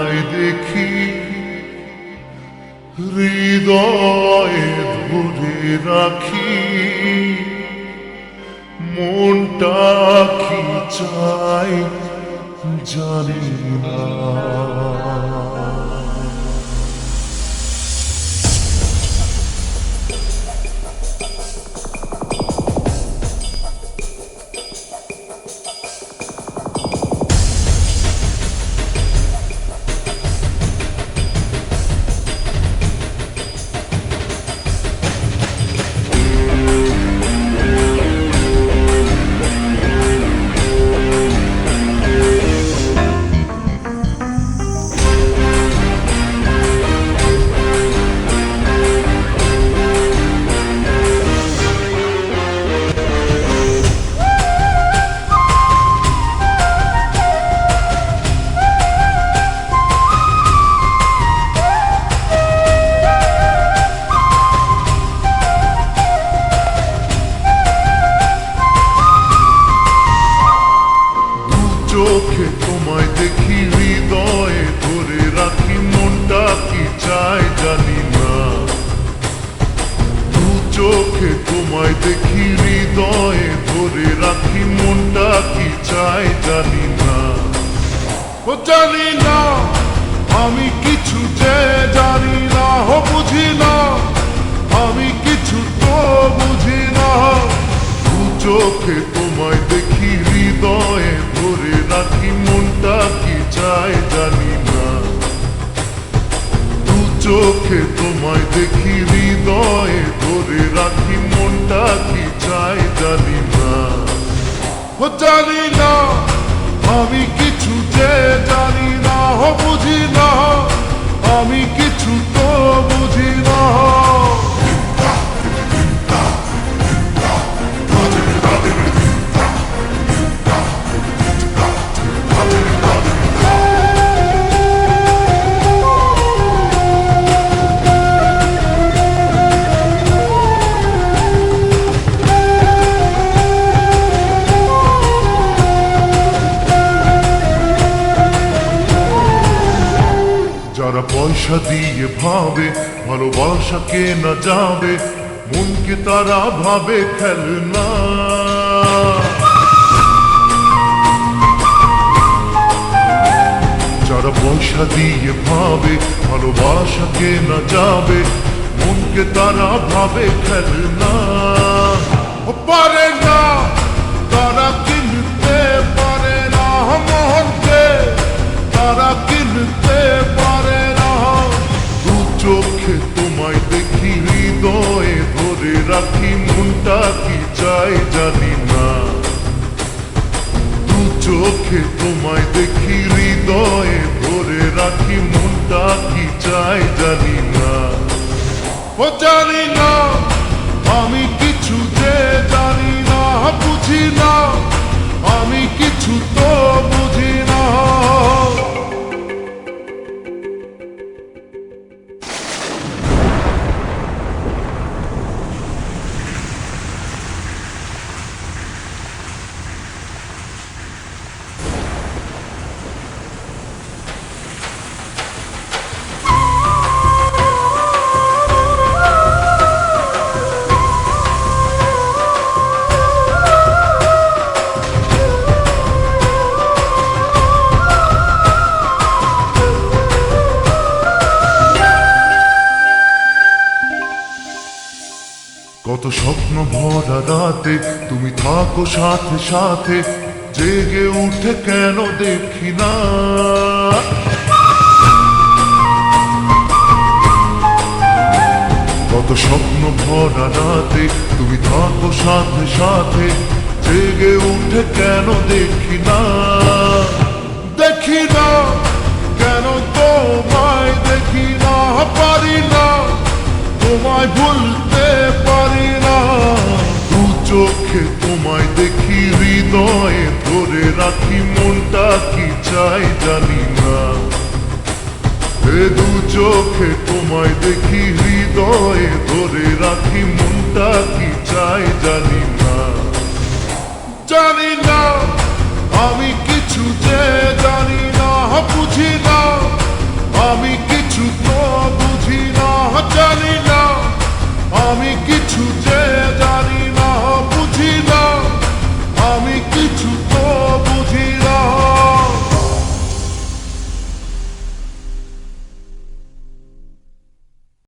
তোমায় দেখি হৃদয়ে ধরে রাখি, মনটা কি চাই জানি না। চোখে তোমায় দেখি হৃদয়ে ধরে রাখি, মনটা কি চায় জানি না। দু চোখে তোমায় দেখি হৃদয়ে ধরে রাখি, মনটা কি চায় জানি না। ও জানি না আমি কিছু যে জানি না, ও বুঝি না আমি কিছু তো বুঝি না। দু চোখে তোমায় দেখি হৃদয়ে ধরে রাখি, মনটা কি চায় জানি না। দু চোখে তোমায় দেখি হৃদয়ে ধরে রাখি, মনটা কি চায় জানি না। ও জানি না আমি কিছু যে জানি না, ও বুঝি না আমি কিছু তো বুঝি না। যারা পয়সা দিয়ে ভাবে ভালোবাসা কেনা যাবে, মনকে তারা ভাবে খেলনা। যারা পয়সা দিয়ে ভাবে ভালোবাসা কেনা যাবে, মনকে তারা ভাবে খেলনা। পারে না তারা কিনতে পারে না মনকে, তারা কিনতে পারে না। দু চোখে তোমায় দেখি হৃদয়ে ধরে রাখি, মনটা কি চায় জানি না। দু চোখে তোমায় দেখি হৃদয়ে ধরে রাখি, মনটা কি চায় জানি না। ও জানি না আমি কিছু যে জানি না, বুঝি না আমি কিছু তো বুঝি না। কত স্বপ্ন ভরা রাতে তুমি থাকো সাথে সাথে, জেগে উঠে কেন দেখি না। কত স্বপ্ন ভরা রাতে তুমি থাকো সাথে সাথে, জেগে উঠে কেন দেখি না। দেখি না কেন তোমায় দেখি না, পারি না তোমায় ভুলতে পারি না। দু চোখে তোমায় দেখি হৃদয়ে ধরে রাখি, মনটা কি চায় জানি না। দু চোখে তোমায় দেখি হৃদয়ে ধরে রাখি, মনটা কি চায় জানি না। জানি না আমি কিছু যে জানি না, বুঝি না জানি না আমি কিছু যে জানি না বুঝি না আমি কিছু